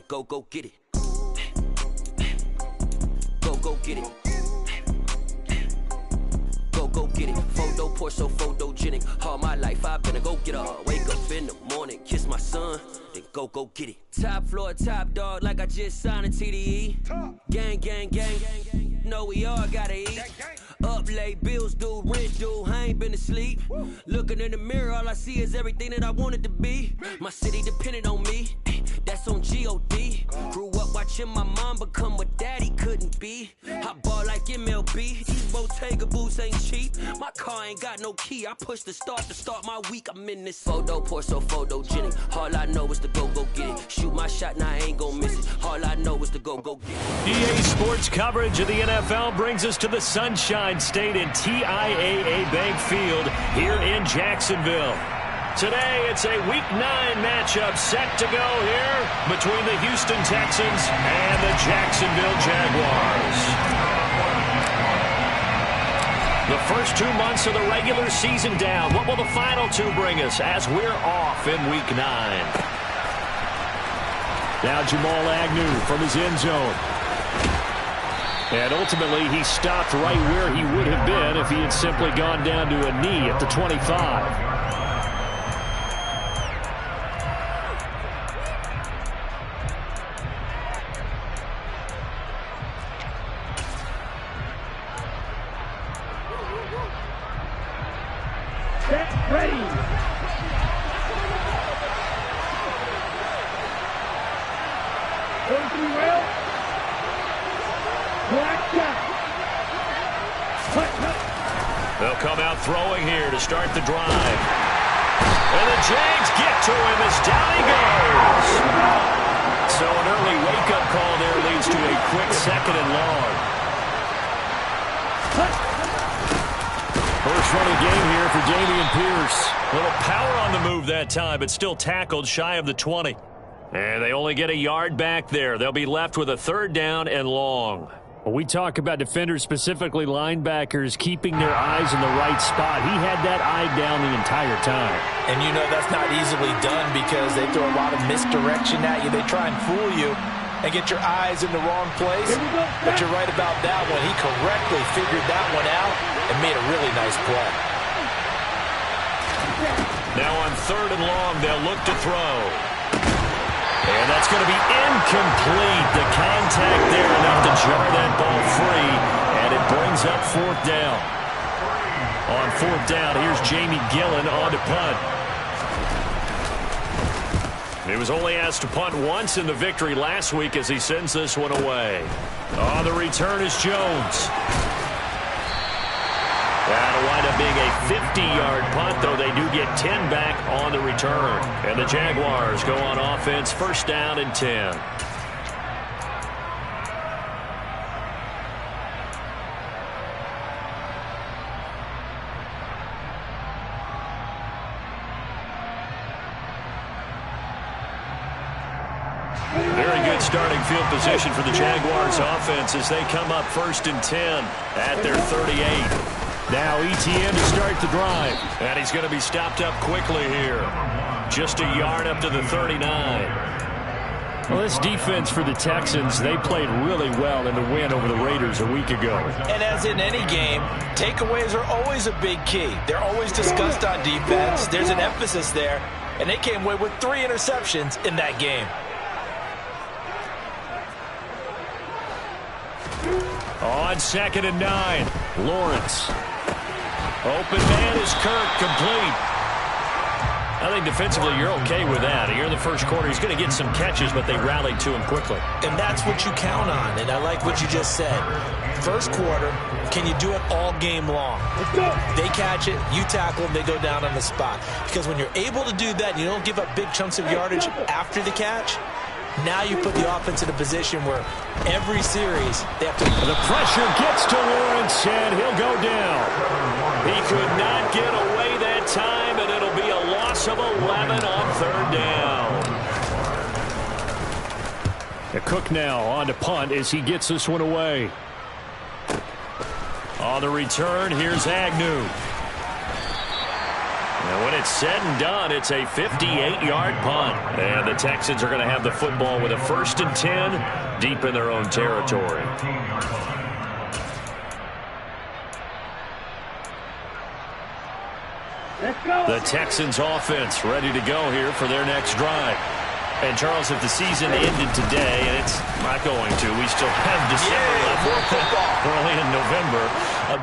go get it. Go get it. Go get it. Photo poor, so photogenic. All my life I've been a go-getter. Wake up in the morning, kiss my son, then go get it. Top floor, top dog, like I just signed a TDE. Gang, gang, gang, gang. Know we all gotta eat. Up late, bills due, rent due, I ain't been asleep. Looking in the mirror, all I see is everything that I wanted to be. My city depended on me, that's on G.O.D. Grew up watching my mom become what daddy couldn't be. I ball like MLB, these Bottega boots ain't cheap. My car ain't got no key, I push the start to start my week. I'm in this photo poor, so photogenic. All I know is to go get it. Shoot my shot, now I ain't gon' miss it. All I know is to go get it. EA Sports coverage of the NFL brings us to the Sunshine State in TIAA Bank Field here in Jacksonville. Today, it's a Week 9 matchup set to go here between the Houston Texans and the Jacksonville Jaguars. The first 2 months of the regular season down. What will the final 2 bring us as we're off in Week 9? Now Jamal Agnew from his end zone. And ultimately, he stopped right where he would have been if he had simply gone down to a knee at the 25. They'll come out throwing here to start the drive. And the Jags get to him as down he goes. So an early wake-up call there leads to a quick 2nd and long. First run of the game here for Dameon Pierce. A little power on the move that time, but still tackled shy of the 20. And they only get a yard back there. They'll be left with a 3rd down and long. When we talk about defenders, specifically linebackers, keeping their eyes in the right spot, he had that eye down the entire time. And you know that's not easily done because they throw a lot of misdirection at you. They try and fool you and get your eyes in the wrong place. But you're right about that one. He correctly figured that one out and made a really nice play. Now on 3rd and long, they'll look to throw. And that's going to be incomplete. The contact there enough to jar that ball free. And it brings up 4th down. On 4th down, here's Jamie Gillen on to punt. He was only asked to punt once in the victory last week as he sends this one away. On the return is Jones. That'll wind up being a 50-yard punt, though they do get 10 back on the return. And the Jaguars go on offense, 1st down and 10. Very good starting field position for the Jaguars offense as they come up 1st and 10 at their 38. Now ETN to start the drive. And he's going to be stopped up quickly here. Just a yard up to the 39. Well, this defense for the Texans, they played really well in the win over the Raiders a week ago. And as in any game, takeaways are always a big key. They're always discussed on defense. There's an emphasis there. And they came away with 3 interceptions in that game. On 2nd and 9, Lawrence. Open man is Kirk, complete. I think defensively you're okay with that. Here in the first quarter, he's going to get some catches, but they rallied to him quickly. And that's what you count on, and I like what you just said. First quarter, can you do it all game long? They catch it, you tackle them, they go down on the spot. Because when you're able to do that, and you don't give up big chunks of yardage after the catch, now you put the offense in a position where every series they have to... The pressure gets to Lawrence, and he'll go down. He could not get away that time, and it'll be a loss of 11 on 3rd down. The Cook now on to punt as he gets this one away. On the return, here's Agnew. And When it's said and done, it's a 58-yard punt. And the Texans are going to have the football with a 1st and 10 deep in their own territory. The Texans offense ready to go here for their next drive. And, Charles, if the season ended today, and it's not going to, we still have December left, early in November,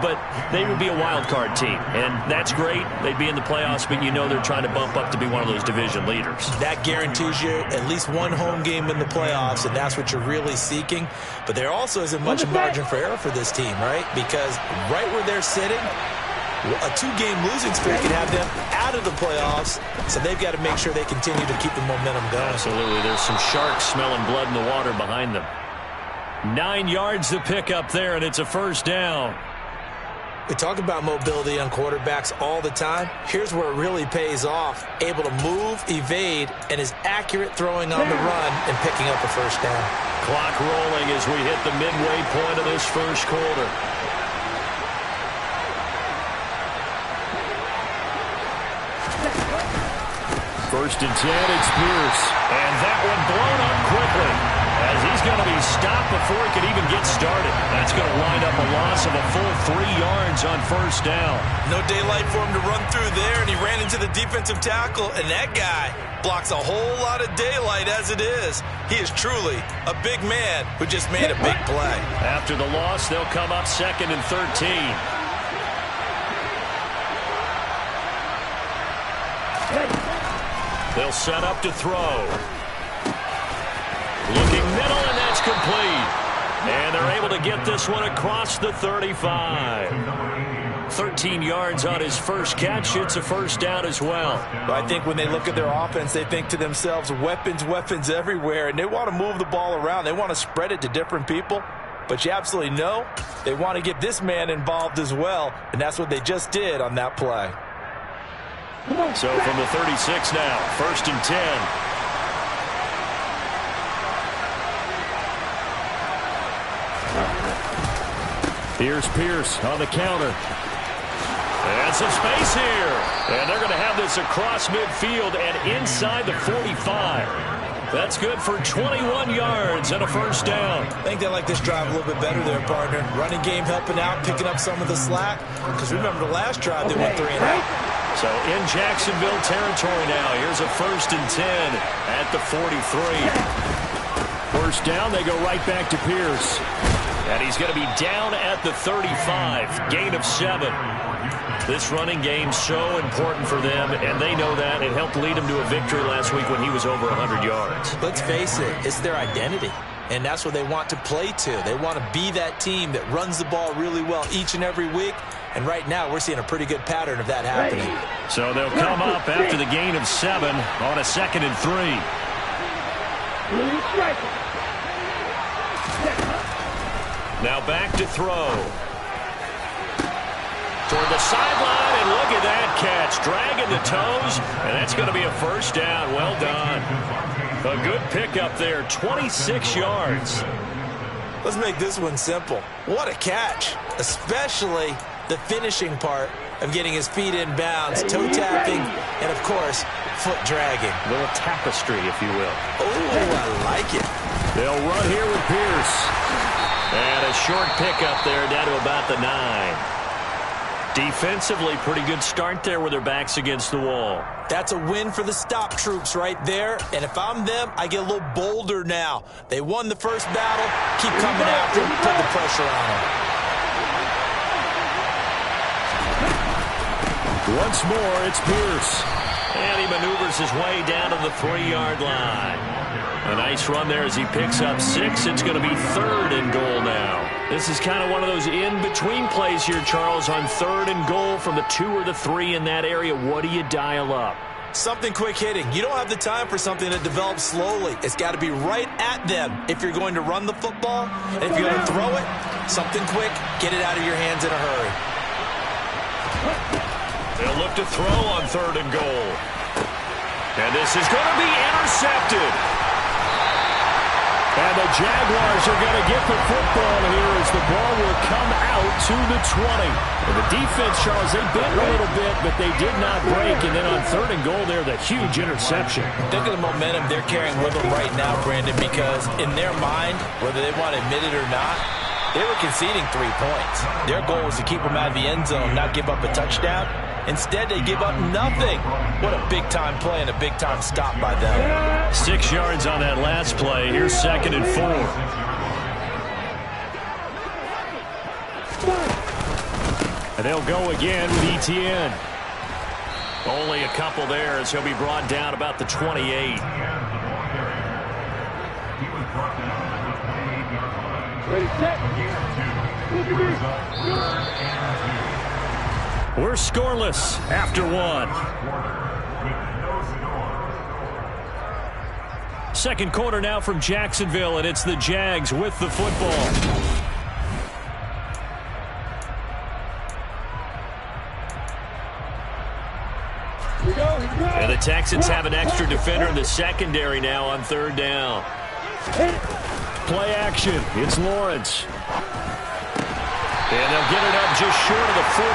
but they would be a wild card team. And that's great. They'd be in the playoffs, but you know they're trying to bump up to be one of those division leaders. That guarantees you at least one home game in the playoffs, and that's what you're really seeking. But there also isn't much margin for error for this team, right? Because right where they're sitting, a 2-game losing streak can have them out of the playoffs, so they've got to make sure they continue to keep the momentum going. Absolutely. There's some sharks smelling blood in the water behind them. 9 yards to pick up there, and it's a 1st down. We talk about mobility on quarterbacks all the time. Here's where it really pays off. Able to move, evade, and is accurate throwing on the run and picking up a 1st down. Clock rolling as we hit the midway point of this 1st quarter. First and 10, it's Pierce. And that one blown up quickly as he's going to be stopped before he could even get started. That's going to wind up a loss of a full 3 yards on 1st down. No daylight for him to run through there, and he ran into the defensive tackle, and that guy blocks a whole lot of daylight as it is. He is truly a big man who just made a big play. After the loss, they'll come up 2nd and 13. They'll set up to throw. Looking middle, and that's complete. And they're able to get this one across the 35. 13 yards on his first catch. It's a 1st down as well. I think when they look at their offense, they think to themselves, weapons, weapons everywhere. And they want to move the ball around. They want to spread it to different people. But you absolutely know they want to get this man involved as well. And that's what they just did on that play. So from the 36 now, 1st and 10. Here's Pierce on the counter. And some space here. And they're going to have this across midfield and inside the 45. That's good for 21 yards and a 1st down. I think they like this drive a little bit better there, partner. Running game helping out, picking up some of the slack. Because remember the last drive, they went 3 and out. So in Jacksonville territory now. Here's a 1st and 10 at the 43. 1st down, they go right back to Pierce. And he's going to be down at the 35. Gain of 7. This running game's so important for them, and they know that. It helped lead them to a victory last week when he was over 100 yards. Let's face it, it's their identity. And that's what they want to play to. They want to be that team that runs the ball really well each and every week. And right now, we're seeing a pretty good pattern of that happening. So they'll come up after the gain of 7 on a 2nd and 3. Now back to throw. Toward the sideline, and look at that catch. Dragging the toes, and that's going to be a 1st down. Well done. A good pickup there, 26 yards. Let's make this one simple. What a catch, especially the finishing part of getting his feet in bounds, toe tapping, and of course, foot dragging. A little tapestry, if you will. Oh, I like it. They'll run here with Pierce. And a short pickup there down to about the 9. Defensively, pretty good start there with their backs against the wall. That's a win for the stop troops right there. And if I'm them, I get a little bolder now. They won the first battle. Keep coming after them. Put the pressure on them. Once more, it's Pierce. And he maneuvers his way down to the 3-yard line. A nice run there as he picks up 6. It's going to be 3rd and goal now. This is kind of one of those in-between plays here, Charles, on 3rd and goal from the 2 or the 3 in that area. What do you dial up? Something quick hitting. You don't have the time for something that develops slowly. It's got to be right at them if you're going to run the football. And if you're going to throw it, something quick, get it out of your hands in a hurry. They'll look to throw on 3rd and goal. And this is going to be intercepted. And the Jaguars are going to get the football here as the ball will come out to the 20. And the defense, Charles, they bit a little bit, but they did not break. And then on 3rd and goal there, the huge interception. Think of the momentum they're carrying with them right now, Brandon, because in their mind, whether they want to admit it or not, they were conceding 3 points. Their goal was to keep them out of the end zone, not give up a touchdown. Instead, they give up nothing. What a big-time play and a big-time stop by them. 6 yards on that last play. Here's 2nd and 4. And they'll go again with Etienne. Only a couple there as he'll be brought down about the 28. Ready, set. We're scoreless after 1. Second quarter now from Jacksonville, and it's the Jags with the football. And the Texans have an extra defender in the secondary now on 3rd down. Play action. It's Lawrence. And they'll get it up just short of the 45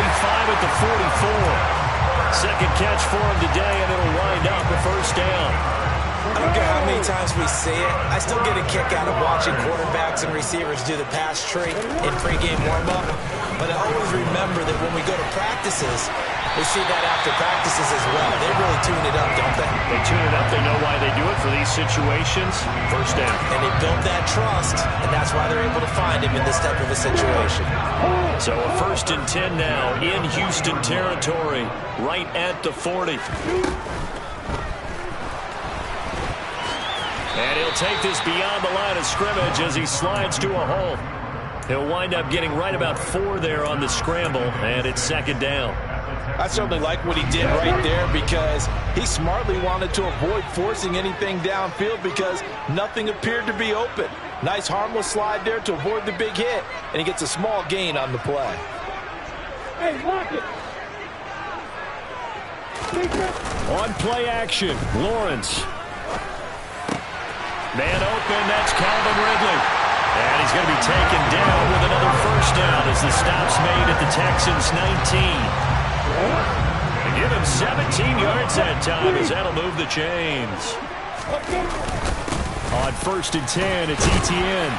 at the 44. Second catch for him today, and it'll wind up a 1st down. I don't care how many times we see it. I still get a kick out of watching quarterbacks and receivers do the pass tree in pregame warm-up. But I always remember that when we go to practices, we see that after practices as well. They really tune it up, don't they? They tune it up. They know why they do it for these situations. 1st down. And they build that trust, and that's why they're able to find him in this type of a situation. So a 1st and 10 now in Houston territory, right at the 40. And he'll take this beyond the line of scrimmage as he slides to a hole. He'll wind up getting right about 4 there on the scramble, and it's 2nd down. I certainly like what he did right there because he smartly wanted to avoid forcing anything downfield because nothing appeared to be open. Nice harmless slide there to avoid the big hit, and he gets a small gain on the play. Hey, lock it. On play action, Lawrence. Man open, that's Calvin Ridley. And he's going to be taken down with another 1st down as the stop's made at the Texans' 19. And give him 17 yards that time as that'll move the chains. On 1st and 10, it's Etienne.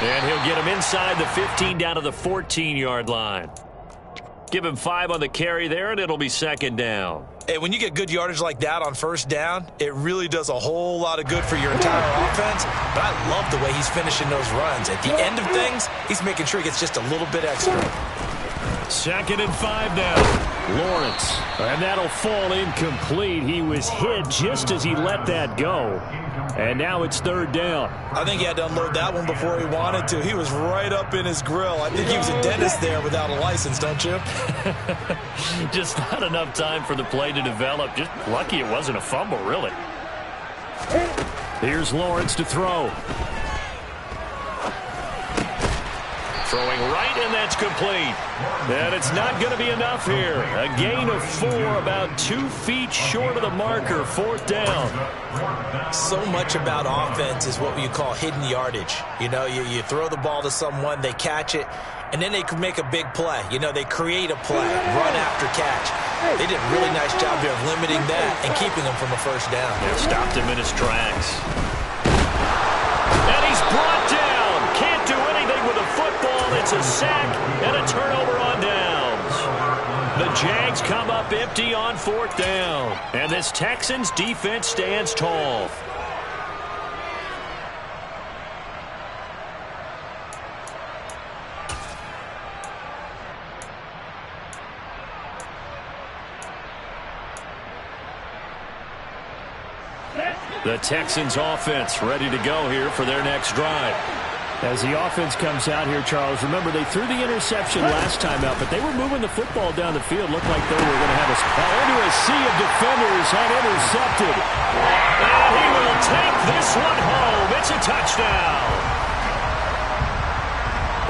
And he'll get him inside the 15 down to the 14-yard line. Give him 5 on the carry there, and it'll be 2nd down. Hey, when you get good yardage like that on 1st down, it really does a whole lot of good for your entire offense. But I love the way he's finishing those runs. At the end of things, he's making sure he gets just a little bit extra. 2nd and 5 now. Lawrence. And that'll fall incomplete. He was hit just as he let that go. And now it's 3rd down. I think he had to unload that one before he wanted to. He was right up in his grill. I think he was a dentist there without a license, don't you? Just not enough time for the play to develop. Just lucky it wasn't a fumble, really. Here's Lawrence to throw. Throwing right, and that's complete. And it's not going to be enough here. A gain of 4, about 2 feet short of the marker, 4th down. So much about offense is what you call hidden yardage. You know, you throw the ball to someone, they catch it, and then they can make a big play. You know, they create a play, run after catch. They did a really nice job here of limiting that and keeping him from a 1st down. Yeah, stopped him in his tracks. And he's brought down. Can't do anything with a football. It's a sack and a turnover on downs. The Jags come up empty on 4th down. And this Texans defense stands tall. The Texans offense ready to go here for their next drive. As the offense comes out here, Charles, remember they threw the interception last time out, but they were moving the football down the field. Looked like they were going to have us into a sea of defenders and intercepted. And he will take this one home. It's a touchdown.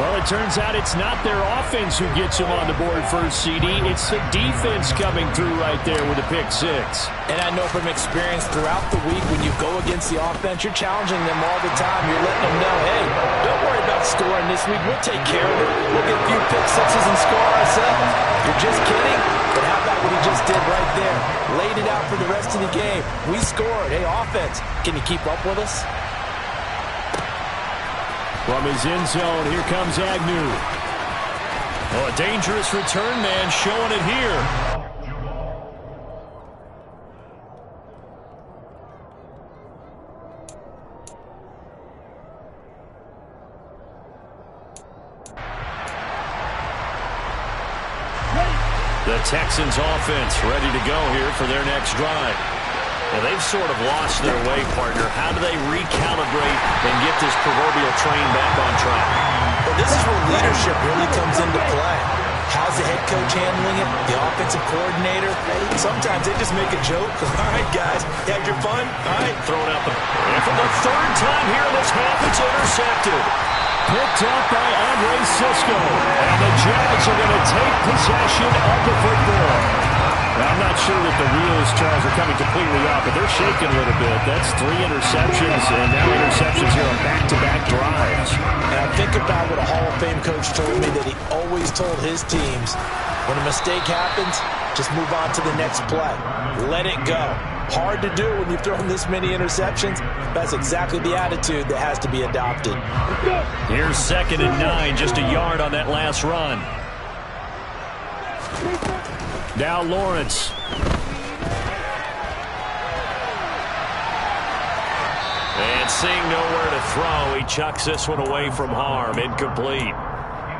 Well, it turns out it's not their offense who gets them on the board first, CD. It's the defense coming through right there with a pick six. And I know from experience throughout the week, when you go against the offense, you're challenging them all the time. You're letting them know, hey, don't worry about scoring this week. We'll take care of it. We'll get a few pick sixes and score ourselves. You're just kidding? But how about what he just did right there? Laid it out for the rest of the game. We scored. Hey, offense, can you keep up with us? From his end zone, here comes Agnew. Oh, a dangerous return man showing it here. The Texans offense ready to go here for their next drive. And they've sort of lost their way, partner. How do they recalibrate and get this proverbial train back on track? Well, this is where leadership really comes into play. How's the head coach handling it? The offensive coordinator? Sometimes they just make a joke. All right, guys, you had your fun? All right. Throw it up. And for the third time here in this half, it's intercepted. Picked up by Andre Cisco. And the Jags are going to take possession of the football. Now, I'm not sure that the wheels, Charles, are coming completely off, but they're shaking a little bit. That's 3 interceptions, and now interceptions here on back-to-back drives. And I think about what a Hall of Fame coach told me, that he always told his teams, when a mistake happens, just move on to the next play. Let it go. Hard to do when you've thrown this many interceptions. That's exactly the attitude that has to be adopted. Here's 2nd and 9, just a yard on that last run. Now Lawrence. And seeing nowhere to throw, he chucks this one away from harm. Incomplete.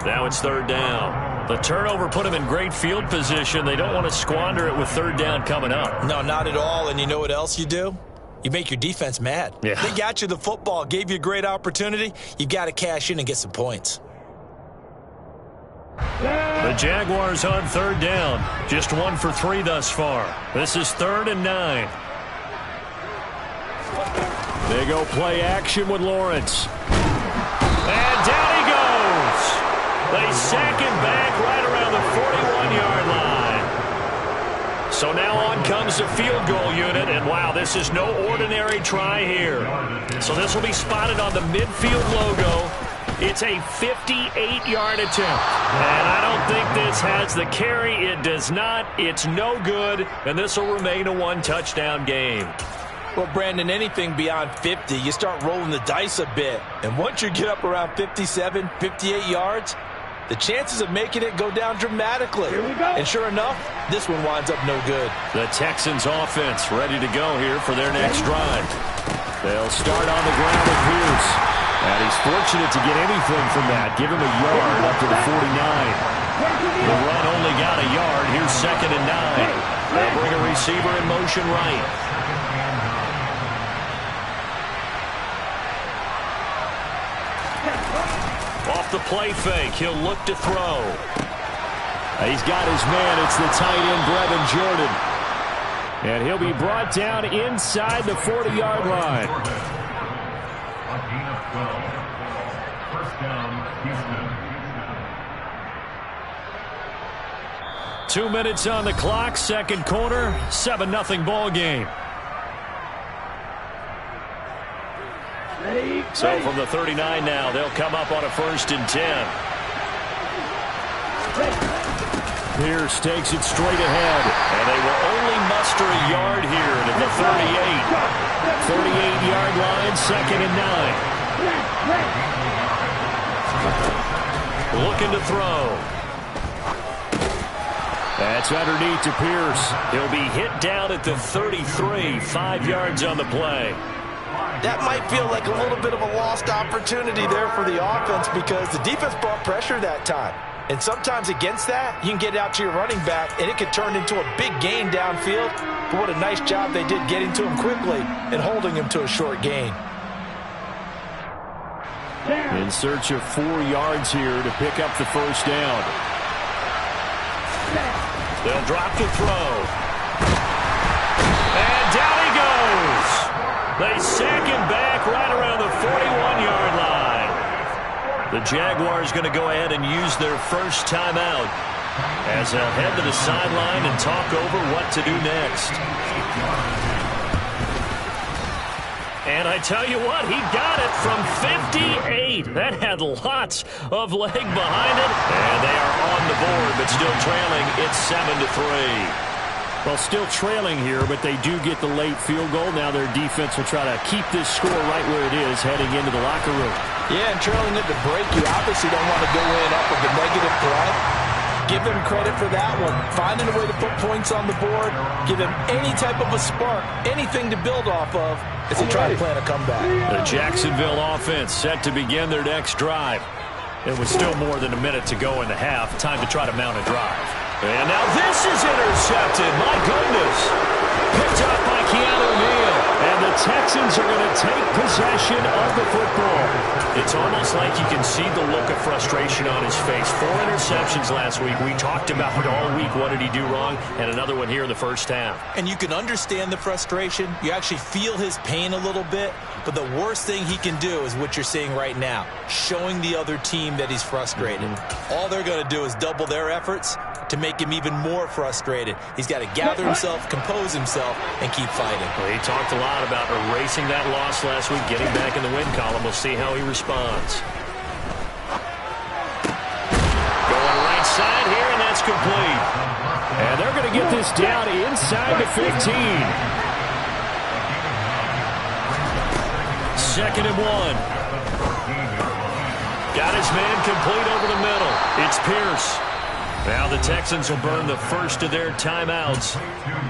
Now it's 3rd down. The turnover put him in great field position. They don't want to squander it with 3rd down coming up. No, not at all. And you know what else you do? You make your defense mad. Yeah. They got you the football, gave you a great opportunity. You got to cash in and get some points. The Jaguars on 3rd down. Just 1 for 3 thus far. This is 3rd and 9. They go play action with Lawrence. And down he goes. They sack him back right around the 41-yard line. So now on comes the field goal unit. And wow, this is no ordinary try here. So this will be spotted on the midfield logo. It's a 58-yard attempt. And I don't think this has the carry. It does not. It's no good. And this will remain a 1-touchdown game. Well, Brandon, anything beyond 50, you start rolling the dice a bit. And once you get up around 57, 58 yards, the chances of making it go down dramatically. Here we go. And sure enough, this one winds up no good. The Texans offense ready to go here for their next drive. They'll start on the ground with Pierce. And he's fortunate to get anything from that. Give him a yard up to the 49. The run only got a yard. Here's 2nd and 9. They'll bring a receiver in motion right. Off the play fake, he'll look to throw. He's got his man. It's the tight end, Brevin Jordan. And he'll be brought down inside the 40-yard line. 2 minutes on the clock, 2nd quarter, 7-0 ball game. So from the 39 now, they'll come up on a 1st and 10. Pierce takes it straight ahead, and they will only muster a yard here to the 38. 38-yard line, 2nd and 9. Looking to throw. That's underneath to Pierce. He'll be hit down at the 33, 5 yards on the play. That might feel like a little bit of a lost opportunity there for the offense, because the defense brought pressure that time. And sometimes against that, you can get out to your running back, and it could turn into a big gain downfield. But what a nice job they did getting to him quickly and holding him to a short gain. In search of 4 yards here to pick up the 1st down. They'll drop the throw. And down he goes. They sack him back right around the 41-yard line. The The Jaguars going to go ahead and use their first timeout as they'll head to the sideline and talk over what to do next. And I tell you what, he got it from 58. That had lots of leg behind it. And they are on the board, but still trailing. It's 7-3. Well, still trailing here, but they do get the late field goal. Now their defense will try to keep this score right where it is heading into the locker room. Yeah, and trailing it to break, you obviously don't want to go in up with a negative play. Give them credit for that one. Finding a way to put points on the board, give them any type of a spark, anything to build off of as they try to plan a comeback. The Jacksonville offense set to begin their next drive. It was still more than a minute to go in the half. Time to try to mount a drive. And now this is intercepted. My goodness. Picked up by Keanu Neal. And the Texans are going to take possession of the football. It's almost like you can see the look of frustration on his face. 4 interceptions last week. We talked about it all week. What did he do wrong? And another one here in the first half. And you can understand the frustration. You actually feel his pain a little bit. But the worst thing he can do is what you're seeing right now, showing the other team that he's frustrated. All they're going to do is double their efforts to make him even more frustrated. He's got to gather himself, compose himself, and keep fighting. Well, he talked a lot about erasing that loss last week, getting back in the win column. We'll see how he responds. Going right side here, and that's complete. And they're going to get this down inside the 15. 2nd and 1. Got his man complete over the middle. It's Pierce. Now the Texans will burn the first of their timeouts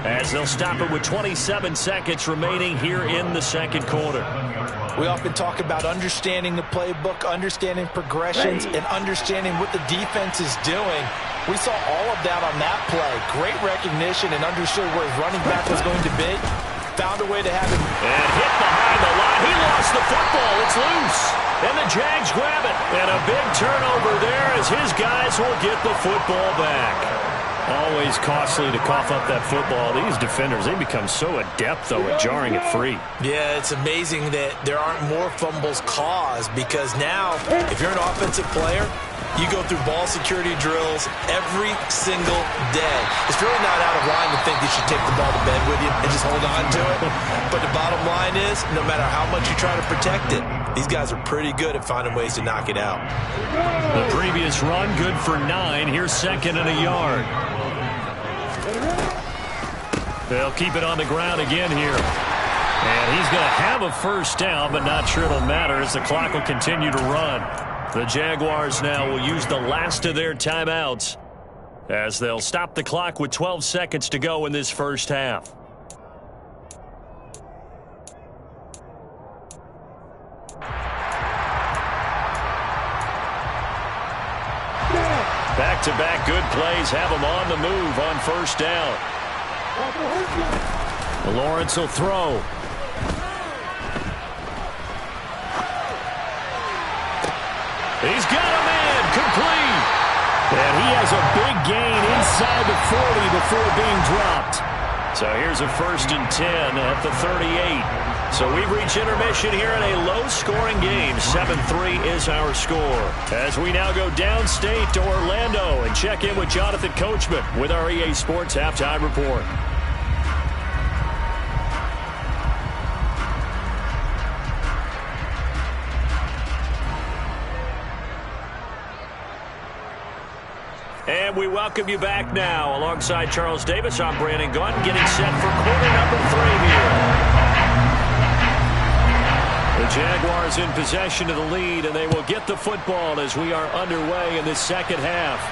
as they'll stop it with 27 seconds remaining here in the second quarter. We often talk about understanding the playbook, understanding progressions, and understanding what the defense is doing. We saw all of that on that play. Great recognition and understood where his running back was going to be. Found a way to have him. And hit behind the line. He lost the football. It's loose. And the Jags grab it. And a big turnover there as his guys will get the football back. Always costly to cough up that football. These defenders, they become so adept, though, at jarring it free. Yeah, it's amazing that there aren't more fumbles caused because now, if you're an offensive player, you go through ball security drills every single day. It's really not out of line to think you should take the ball to bed with you and just hold on to it. But the bottom line is, no matter how much you try to protect it, these guys are pretty good at finding ways to knock it out. The previous run, good for 9. Here's 2nd and a yard. They'll keep it on the ground again here. And he's going to have a first down, but not sure it'll matter as the clock will continue to run. The Jaguars now will use the last of their timeouts as they'll stop the clock with 12 seconds to go in this first half. Back-to-back good plays have them on the move on first down. Lawrence will throw. He's got a man complete. And he has a big gain inside the 40 before being dropped. So here's a 1st and 10 at the 38. So we've reached intermission here in a low-scoring game. 7-3 is our score. As we now go downstate to Orlando and check in with Jonathan Coachman with our EA Sports Halftime Report. And we welcome you back now. Alongside Charles Davis, I'm Brandon Gunn, getting set for quarter number 3 here. The Jaguars in possession of the lead, and they will get the football as we are underway in this second half.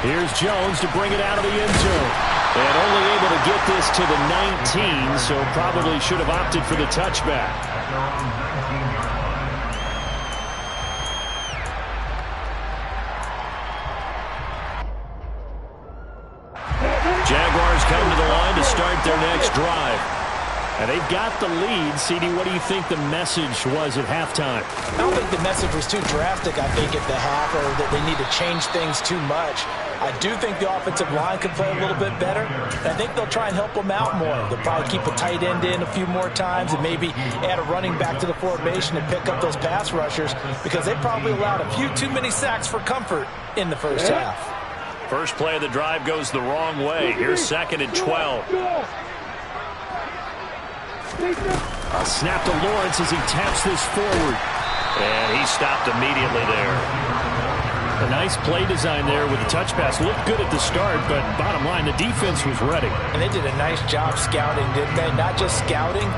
Here's Jones to bring it out of the end zone. And only able to get this to the 19, so probably should have opted for the touchback. Jaguars come to the line to start their next drive. And they've got the lead. CD, what do you think the message was at halftime? I don't think the message was too drastic, I think, at the half, or that they need to change things too much. I do think the offensive line can play a little bit better. And I think they'll try and help them out more. They'll probably keep a tight end in a few more times and maybe add a running back to the formation and pick up those pass rushers because they probably allowed a few too many sacks for comfort in the first half. First play of the drive goes the wrong way. Here's 2nd and 12. A snap to Lawrence as he taps this forward. And he stopped immediately there. A nice play design there with the touch pass. Looked good at the start, but bottom line, the defense was ready. And they did a nice job scouting, didn't they? Not just scouting,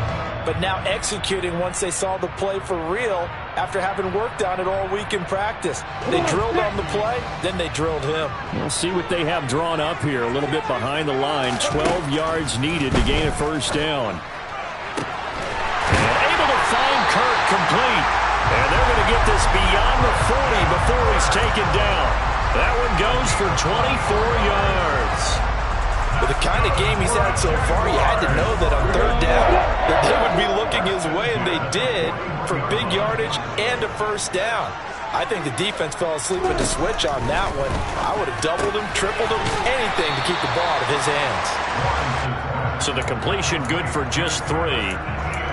but now executing once they saw the play for real after having worked on it all week in practice. They drilled on the play, then they drilled him. We'll see what they have drawn up here. A little bit behind the line. 12 yards needed to gain a first down. And able to find Kirk complete. And they're going to get this beyond the 40 before he's taken down. That one goes for 24 yards. With the kind of game he's had so far, you had to know that on 3rd down that they would be looking his way, and they did for big yardage and a first down. I think the defense fell asleep with the switch on that one. I would have doubled him, tripled him, anything to keep the ball out of his hands. So the completion good for just 3.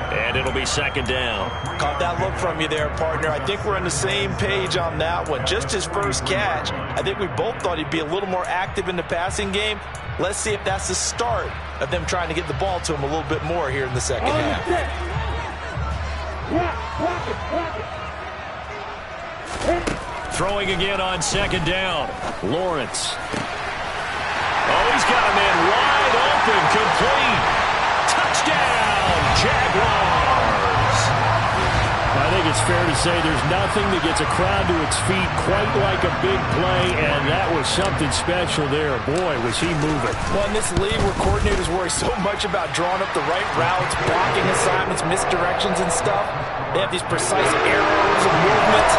And it'll be 2nd down. Caught that look from you there, partner. I think we're on the same page on that one. Just his first catch. I think we both thought he'd be a little more active in the passing game. Let's see if that's the start of them trying to get the ball to him a little bit more here in the second half. Throwing again on 2nd down. Lawrence. Oh, he's got a man wide open. Complete. Touchdown. Jaguars. I think it's fair to say there's nothing that gets a crowd to its feet quite like a big play, and that was something special there. Boy, was he moving. Well, in this league where coordinators worry so much about drawing up the right routes, blocking assignments, misdirections and stuff, they have these precise arrows and movements.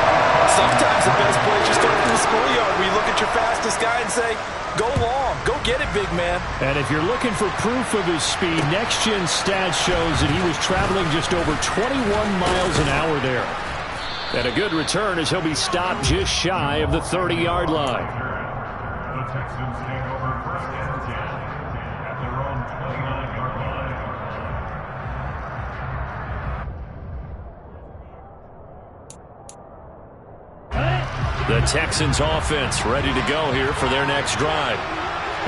Sometimes the best play is just go through the schoolyard where you look at your fastest guy and say, go long, go get it, big man. And if you're looking for proof of his speed, Next Gen Stats shows that he was traveling just over 21 miles an hour there. And a good return as he'll be stopped just shy of the 30-yard line. The Texans take over 1st and 10 at their own 29-yard line. The Texans offense ready to go here for their next drive.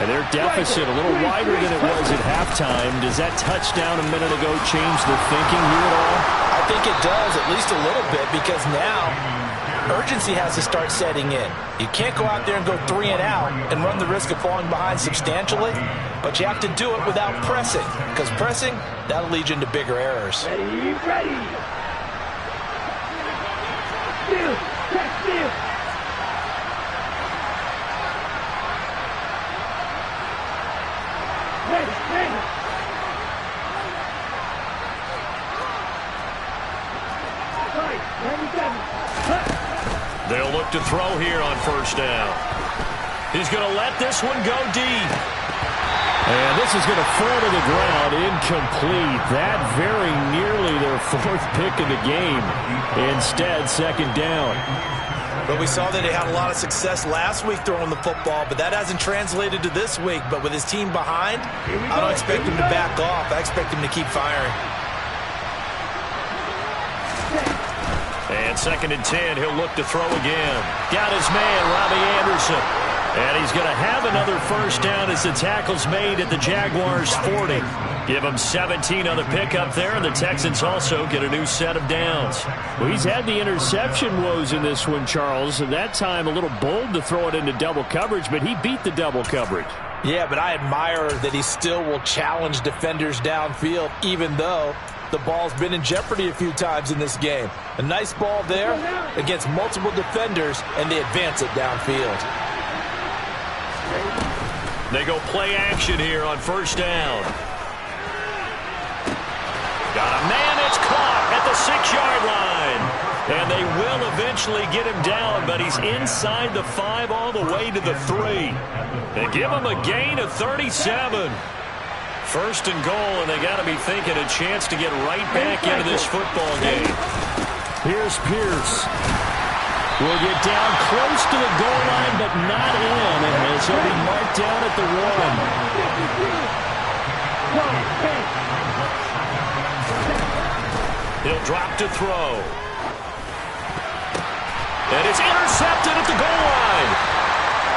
And their deficit a little wider than it was at halftime. Does that touchdown a minute ago change the thinking here at all? I think it does, at least a little bit, because now urgency has to start setting in. You can't go out there and go 3 and out and run the risk of falling behind substantially, but you have to do it without pressing, because pressing, that'll lead you into bigger errors. Ready. Steal. Steal. They'll look to throw here on 1st down. He's going to let this one go deep. And this is going to fall to the ground incomplete. That very nearly their 4th pick of the game. Instead, 2nd down. But we saw that they had a lot of success last week throwing the football, but that hasn't translated to this week. But with his team behind, I don't expect him to back off. I expect him to keep firing. And 2nd and 10, he'll look to throw again. Got his man, Robbie Anderson. And he's going to have another first down as the tackle's made at the Jaguars' 40. Give him 17 on the pickup there, and the Texans also get a new set of downs. Well, he's had the interception woes in this one, Charles, and that time a little bold to throw it into double coverage, but he beat the double coverage. Yeah, but I admire that he still will challenge defenders downfield, even though the ball's been in jeopardy a few times in this game. A nice ball there against multiple defenders, and they advance it downfield. They go play action here on 1st down. Got a man that's caught at the 6-yard line. And they will eventually get him down, but he's inside the 5 all the way to the 3. They give him a gain of 37. 1st and goal, and they got to be thinking a chance to get right back into this football game. Here's Pierce. will get down close to the goal line, but not in, as he'll be marked down at the 1. He'll drop to throw. And it's intercepted at the goal line.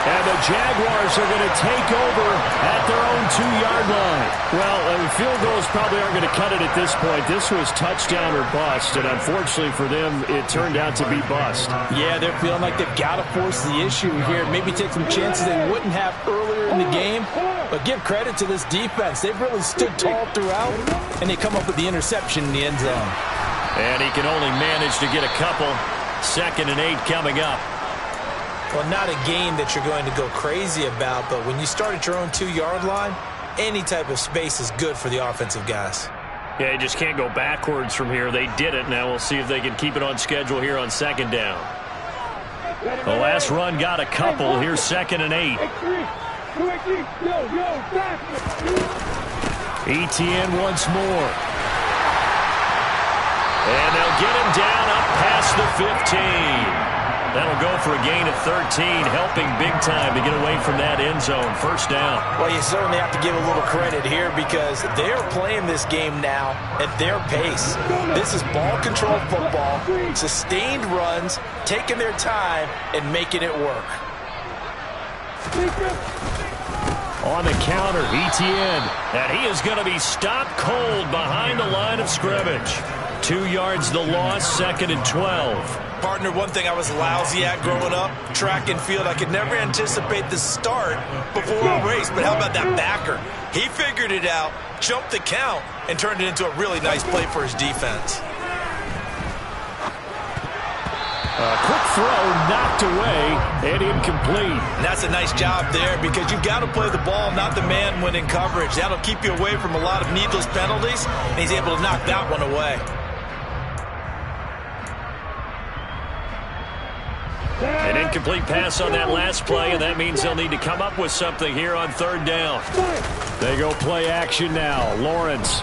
And the Jaguars are going to take over at their own 2-yard line. Well, field goals probably aren't going to cut it at this point. This was touchdown or bust, and unfortunately for them, it turned out to be bust. Yeah, they're feeling like they've got to force the issue here. Maybe take some chances they wouldn't have earlier in the game. But give credit to this defense. They've really stood tall throughout, and they come up with the interception in the end zone. And he can only manage to get a couple. 2nd and 8 coming up. Well, not a game that you're going to go crazy about, but when you start at your own 2-yard line, any type of space is good for the offensive guys. Yeah, you just can't go backwards from here. They did it. Now we'll see if they can keep it on schedule here on 2nd down. The last run got a couple. Here's 2nd and 8. Etienne once more. And they'll get him down up past the 15. That'll go for a gain of 13, helping big time to get away from that end zone. 1st down. Well, you certainly have to give a little credit here because they're playing this game now at their pace. This is ball control football, sustained runs, taking their time, and making it work. On the counter, Etienne. And he is going to be stopped cold behind the line of scrimmage. 2 yards the loss, 2nd and 12. Partner, one thing I was lousy at growing up, track and field. I could never anticipate the start before a race, but how about that backer? He figured it out, jumped the count, and turned it into a really nice play for his defense. A quick throw knocked away and incomplete. And that's a nice job there because you've got to play the ball, not the man when in coverage. That'll keep you away from a lot of needless penalties, and he's able to knock that one away. An incomplete pass on that last play, and that means they'll need to come up with something here on 3rd down. They go play action now. Lawrence.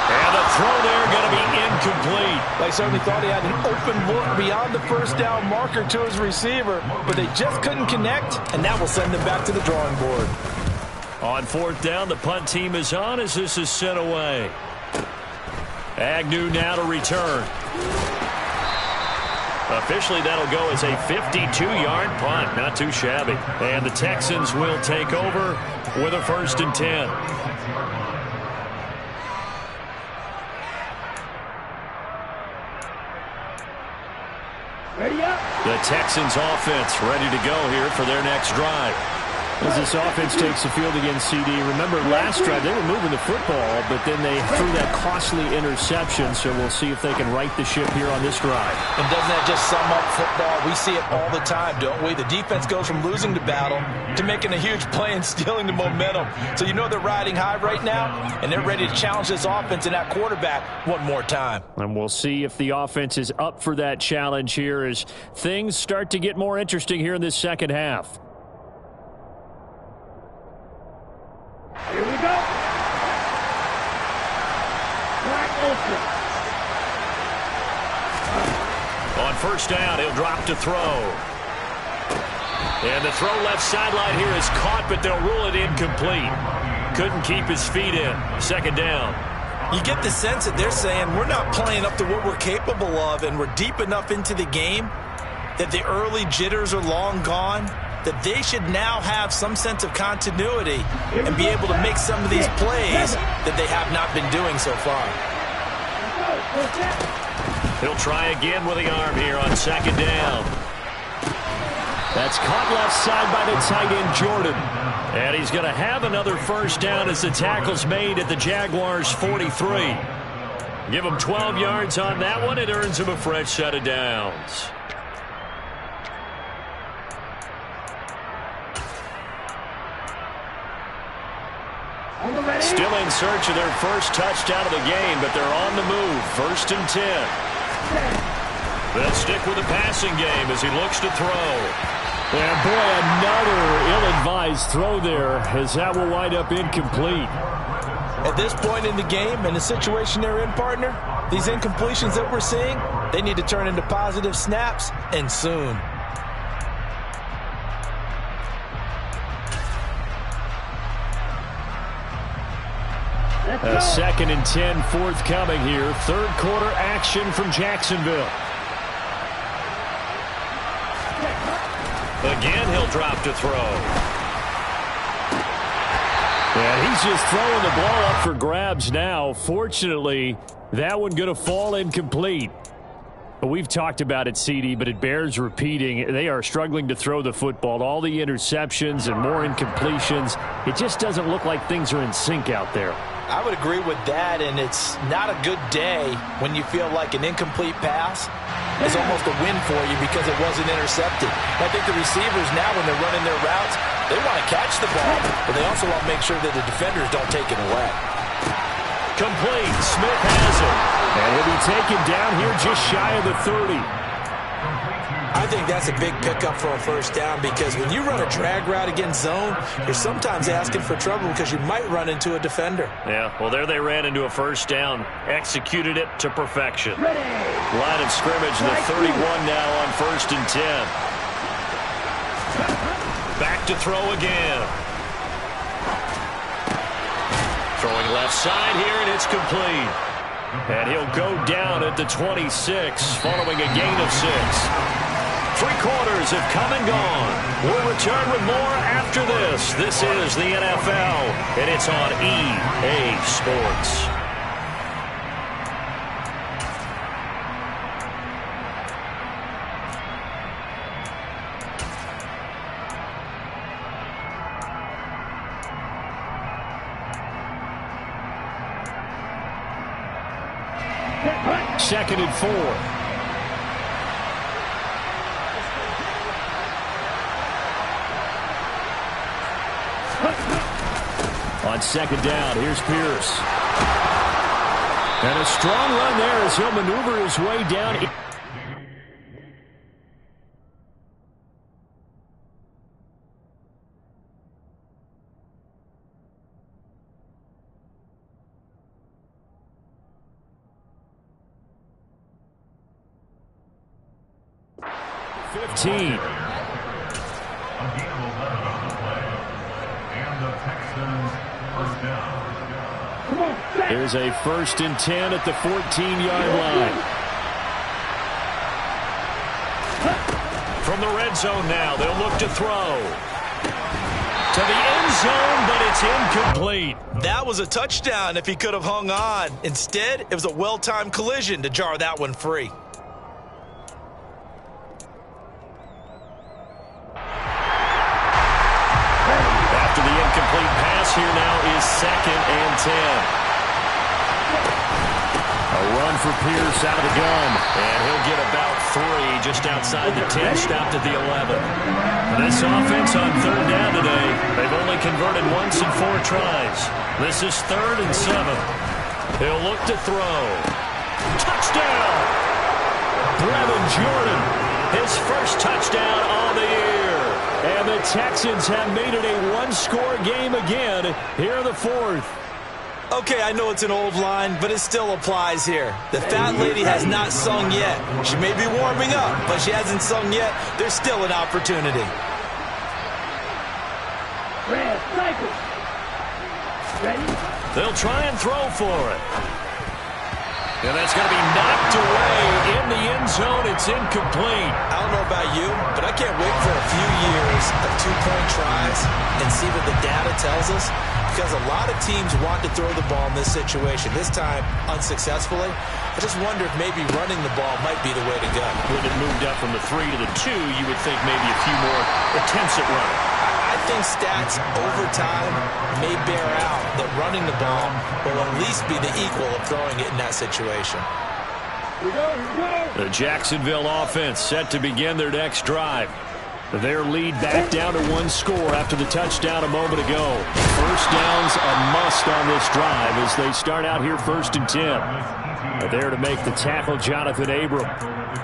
And the throw there going to be incomplete. They certainly thought he had an open look beyond the 1st down marker to his receiver, but they just couldn't connect, and that will send them back to the drawing board. On 4th down, the punt team is on as this is sent away. Agnew now to return. Officially, that'll go as a 52-yard punt. Not too shabby. And the Texans will take over with a 1st and 10. Ready up. The Texans offense ready to go here for their next drive. As this offense takes the field against CD, remember last drive they were moving the football, but then they threw that costly interception, so we'll see if they can right the ship here on this drive. And doesn't that just sum up football? We see it all the time, don't we? The defense goes from losing the battle to making a huge play and stealing the momentum. So you know they're riding high right now, and they're ready to challenge this offense and that quarterback one more time. And we'll see if the offense is up for that challenge here as things start to get more interesting here in this 2nd half. Here we go. Black open. On 1st down, he'll drop to throw. And the throw left sideline here is caught, but they'll rule it incomplete. Couldn't keep his feet in. 2nd down. You get the sense that they're saying we're not playing up to what we're capable of, and we're deep enough into the game that the early jitters are long gone, that they should now have some sense of continuity and be able to make some of these plays that they have not been doing so far. He'll try again with the arm here on 2nd down. That's caught left side by the tight end, Jordan. And he's going to have another 1st down as the tackle's made at the Jaguars' 43. Give him 12 yards on that one. It earns him a fresh set of downs. Still in search of their first touchdown of the game, but they're on the move. 1st and 10. They'll stick with the passing game as he looks to throw. And boy, another ill-advised throw there as that will wind up incomplete. At this point in the game and the situation they're in, partner, these incompletions that we're seeing, they need to turn into positive snaps, and soon. A 2nd and 10 forthcoming here. Third quarter action from Jacksonville. Again, he'll drop to throw. And he's just throwing the ball up for grabs now. Fortunately, that one going to fall incomplete. We've talked about it, CD, but it bears repeating. They are struggling to throw the football. All the interceptions and more incompletions. It just doesn't look like things are in sync out there. I would agree with that, and it's not a good day when you feel like an incomplete pass is almost a win for you because it wasn't intercepted. I think the receivers now, when they're running their routes, they want to catch the ball, but they also want to make sure that the defenders don't take it away. Complete. Smith has it. And he'll be taken down here just shy of the 30. I think that's a big pickup for a first down because when you run a drag route against zone, you're sometimes asking for trouble because you might run into a defender. Yeah, well, there they ran into a first down. Executed it to perfection. Line of scrimmage, the 31 now on 1st and 10. Back to throw again. Throwing left side here, and it's complete. And he'll go down at the 26, following a gain of 6. 3 quarters have come and gone. We'll return with more after this. This is the NFL, and it's on EA Sports. Second and 4. On 2nd down, here's Pierce. And a strong run there as he'll maneuver his way down. There's a 1st and 10 at the 14-yard line. From the red zone now, they'll look to throw. To the end zone, but it's incomplete. That was a touchdown if he could have hung on. Instead, it was a well-timed collision to jar that one free. After the incomplete pass, here now is 2nd and 10. A run for Pierce out of the gun. And he'll get about 3 just outside the 10, stopped at the 11. This offense on 3rd down today, they've only converted once in 4 tries. This is 3rd and 7. He'll look to throw. Touchdown! Brevin Jordan, his first touchdown on the year. And the Texans have made it a 1-score game again here in the 4th. Okay, I know it's an old line, but it still applies here. The fat lady has not sung yet. She may be warming up, but she hasn't sung yet. There's still an opportunity. They'll try and throw for it. And that's going to be knocked away in the end zone. It's incomplete. I don't know about you, but I can't wait for a few years of 2-point tries and see what the data tells us. Because a lot of teams want to throw the ball in this situation. This time, unsuccessfully. I just wonder if maybe running the ball might be the way to go. When it moved up from the 3 to the 2, you would think maybe a few more attempts at running. I think stats over time may bear out that running the ball will at least be the equal of throwing it in that situation. The Jacksonville offense set to begin their next drive. Their lead back down to one score after the touchdown a moment ago. First down's a must on this drive as they start out here 1st and 10. There to make the tackle, Jonathan Abram.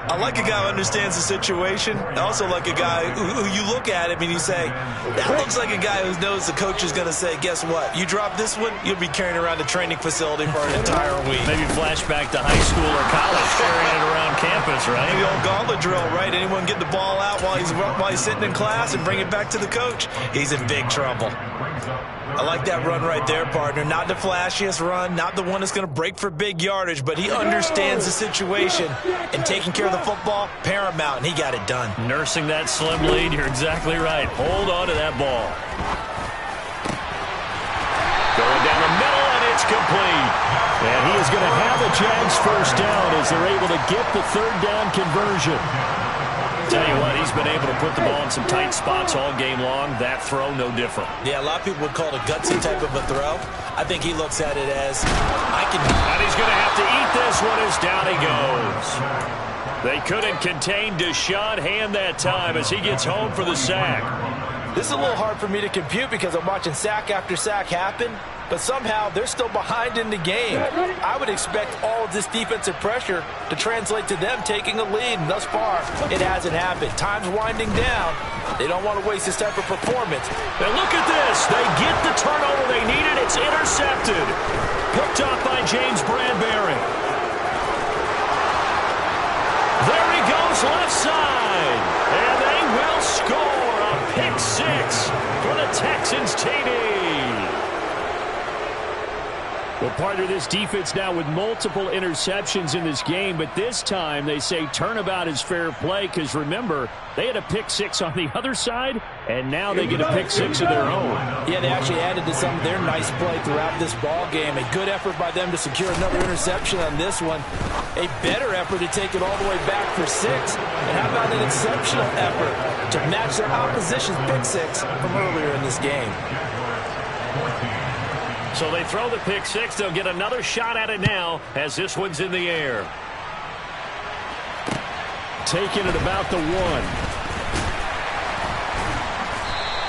I like a guy who understands the situation. I also like a guy who you look at him and you say, that looks like a guy who knows the coach is going to say, guess what? You drop this one, you'll be carrying around the training facility for an entire week. Maybe flashback to high school or college, carrying it around campus, right? The old gauntlet drill, right? Anyone get the ball out while he's sitting in class and bring it back to the coach? He's in big trouble. I like that run right there, partner. Not the flashiest run, not the one that's going to break for big yardage, but he understands the situation, and taking care of the football, paramount, and he got it done. Nursing that slim lead, you're exactly right. Hold on to that ball. Going down the middle, and it's complete. And he is going to have the Jags first down as they're able to get the 3rd down conversion. Tell you what, he's been able to put the ball in some tight spots all game long. That throw, no different. Yeah, a lot of people would call it a gutsy type of a throw. I think he looks at it as, I can... And he's going to have to eat this one as down he goes. They couldn't contain Deshaun Hand that time as he gets home for the sack. This is a little hard for me to compute because I'm watching sack after sack happen, but somehow they're still behind in the game. I would expect all of this defensive pressure to translate to them taking a lead, and thus far, it hasn't happened. Time's winding down. They don't want to waste this type of performance. And look at this. They get the turnover they needed. It's intercepted. Picked up by James Bradbury. There he goes left side. And they will score a pick 6 for the Texans TD. Well, partner, this defense now with multiple interceptions in this game, but this time they say turnabout is fair play because, remember, they had a pick 6 on the other side, and now they get a pick 6 of their own. Yeah, they actually added to some of their nice play throughout this ball game. A good effort by them to secure another interception on this one. A better effort to take it all the way back for 6. And how about an exceptional effort to match their opposition's pick 6 from earlier in this game? So they throw the pick 6. They'll get another shot at it now as this one's in the air. Taking it about the 1.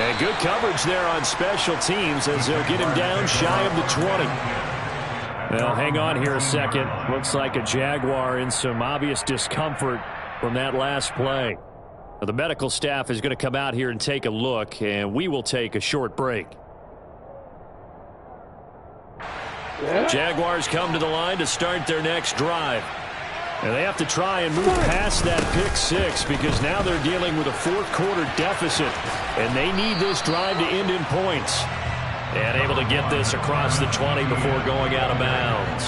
And good coverage there on special teams as they'll get him down shy of the 20. Well, hang on here a second. Looks like a Jaguar in some obvious discomfort from that last play. The medical staff is going to come out here and take a look, and we will take a short break. Jaguars come to the line to start their next drive. And they have to try and move past that pick 6 because now they're dealing with a 4th quarter deficit, and they need this drive to end in points. And able to get this across the 20 before going out of bounds.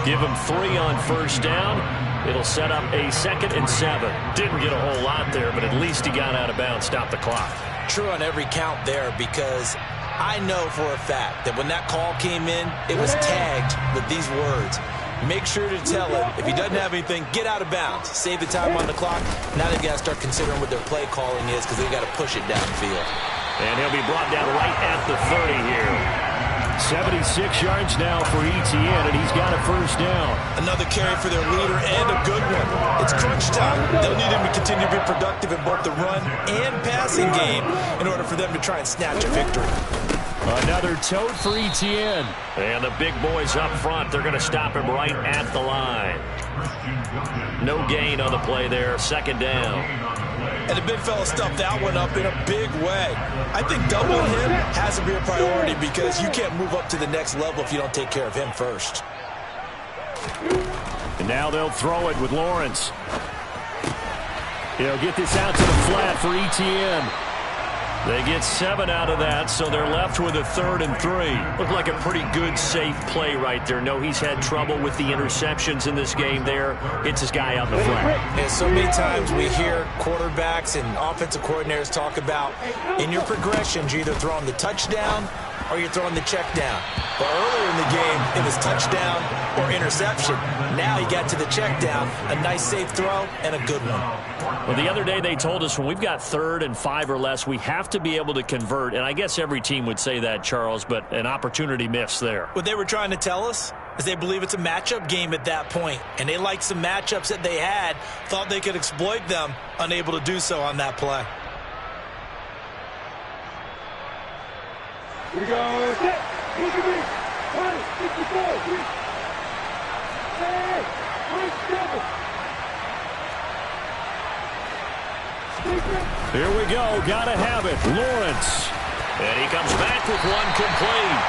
Give them 3 on first down. It'll set up a 2nd and 7. Didn't get a whole lot there, but at least he got out of bounds, stopped the clock. True on every count there because I know for a fact that when that call came in, it was tagged with these words. Make sure to tell him, if he doesn't have anything, get out of bounds. Save the time on the clock. Now they've got to start considering what their play calling is because they've got to push it downfield. And he'll be brought down right at the 30 here. 76 yards now for Etienne, and he's got a first down. Another carry for their leader and a good one. It's crunch time. They'll need him to continue to be productive in both the run and passing game in order for them to try and snatch a victory. Another tote for Etienne. And the big boys up front, they're going to stop him right at the line. No gain on the play there, 2nd down. And the big fella stuffed that one up in a big way. I think doubling him has to be a priority because you can't move up to the next level if you don't take care of him first. And now they'll throw it with Lawrence. He'll get this out to the flat for Etienne. They get 7 out of that, so they're left with a 3rd and 3. Looked like a pretty good, safe play right there. No, he's had trouble with the interceptions in this game there. Hits his guy out in the flat. And so many times we hear quarterbacks and offensive coordinators talk about in your progressions, you're either throwing the touchdown or you're throwing the check down. But earlier in the game, it was touchdown or interception. Now he got to the check down, a nice safe throw, and a good one. Well, the other day they told us when we've got 3rd and 5 or less, we have to be able to convert. And I guess every team would say that, Charles, but an opportunity missed there. What they were trying to tell us, is they believe it's a matchup game at that point, and they like some matchups that they had, thought they could exploit them, unable to do so on that play. Here we go. Set. Look at me. 54. Hey, Here we go. Gotta have it. Lawrence. And he comes back with one complete.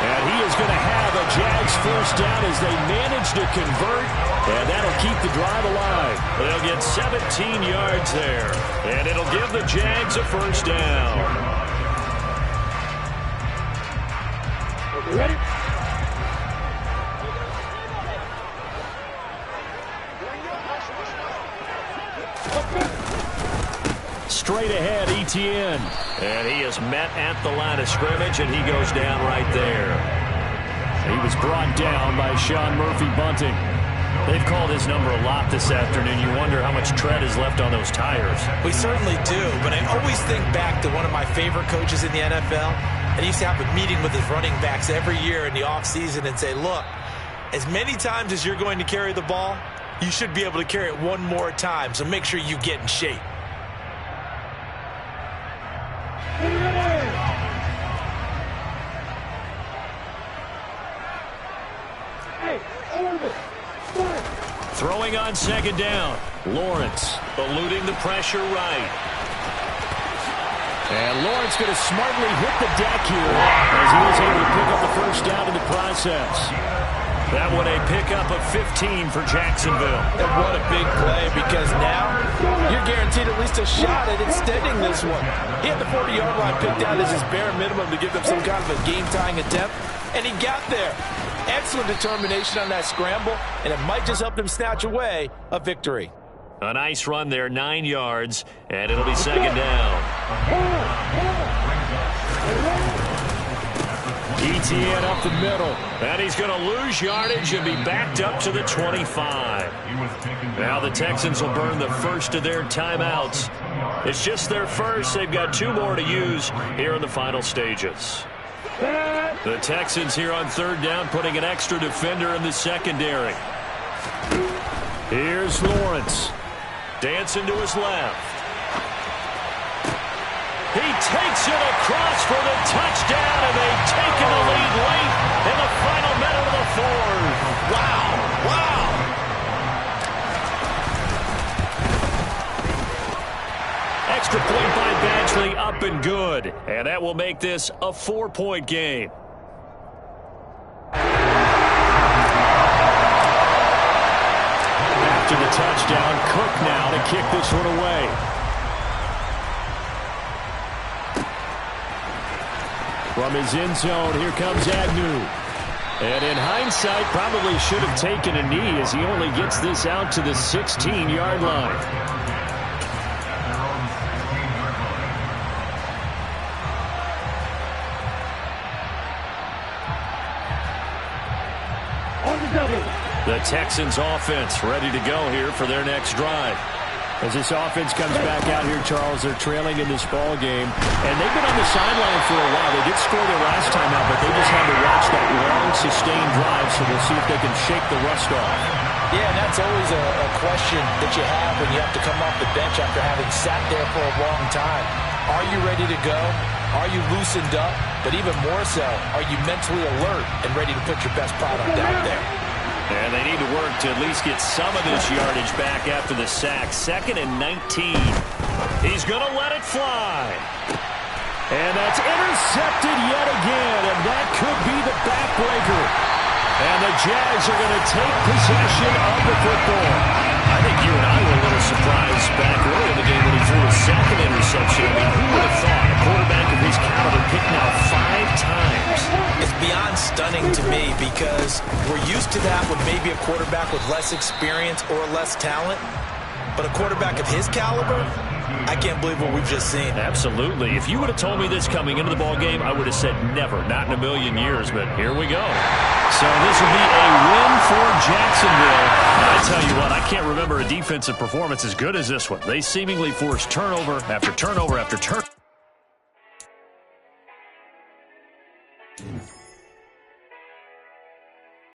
And he is going to have a Jags first down as they manage to convert. And that'll keep the drive alive. They'll get 17 yards there. And it'll give the Jags a first down. Okay, ready? Straight ahead, Etienne. And he is met at the line of scrimmage, and he goes down right there. He was brought down by Sean Murphy-Bunting. They've called his number a lot this afternoon. You wonder how much tread is left on those tires. We certainly do, but I always think back to one of my favorite coaches in the NFL. And he used to have a meeting with his running backs every year in the offseason and say, look, as many times as you're going to carry the ball, you should be able to carry it one more time, so make sure you get in shape. Throwing on second down. Lawrence. Eluding the pressure right. And Lawrence going to smartly hit the deck here as he was able to pick up the first down in the process. That one a pickup of 15 for Jacksonville. And what a big play, because now you're guaranteed at least a shot at extending this one. He had the 40-yard line picked out as his bare minimum to give them some kind of a game-tying attempt, and he got there. Excellent determination on that scramble, and it might just help them snatch away a victory. A nice run there, 9 yards, and it'll be second down. Etienne up the middle. And he's going to lose yardage and be backed up to the 25. Now the Texans will burn the first of their timeouts. It's just their first. They've got 2 more to use here in the final stages. The Texans here on third down, putting an extra defender in the secondary. Here's Lawrence. Dancing to his left. He takes it across for the touchdown, and they've taken the lead late in the final minute of the fourth. Wow, wow. Extra point by Badgley, up and good. And that will make this a 4-point game. After the touchdown, Cook now to kick this one away. From his end zone, here comes Agnew. And in hindsight, probably should have taken a knee as he only gets this out to the 16-yard line. The Texans offense ready to go here for their next drive. As this offense comes back out here, Charles, they're trailing in this ball game. And they've been on the sideline for a while. They did score their last time out, but they just had to watch that long, sustained drive, so we'll see if they can shake the rust off. Yeah, and that's always a question that you have when you have to come off the bench after having sat there for a long time. Are you ready to go? Are you loosened up? But even more so, are you mentally alert and ready to put your best product out there? And they need to work to at least get some of this yardage back after the sack. 2nd and 19. He's going to let it fly. And that's intercepted yet again, and that could be the backbreaker. And the Jags are going to take possession of the football. I think you and I were a little surprised back early in the game when he threw his 2nd interception. I mean, who would have thought a quarterback of his caliber picked now 5 times? It's beyond stunning to me because we're used to that with maybe a quarterback with less experience or less talent. But a quarterback of his caliber, I can't believe what we've just seen. Absolutely. If you would have told me this coming into the ball game, I would have said never, not in a million years. But here we go. So this will be a win for Jacksonville. I tell you what, I can't remember a defensive performance as good as this one. They seemingly forced turnover after turnover after turnover.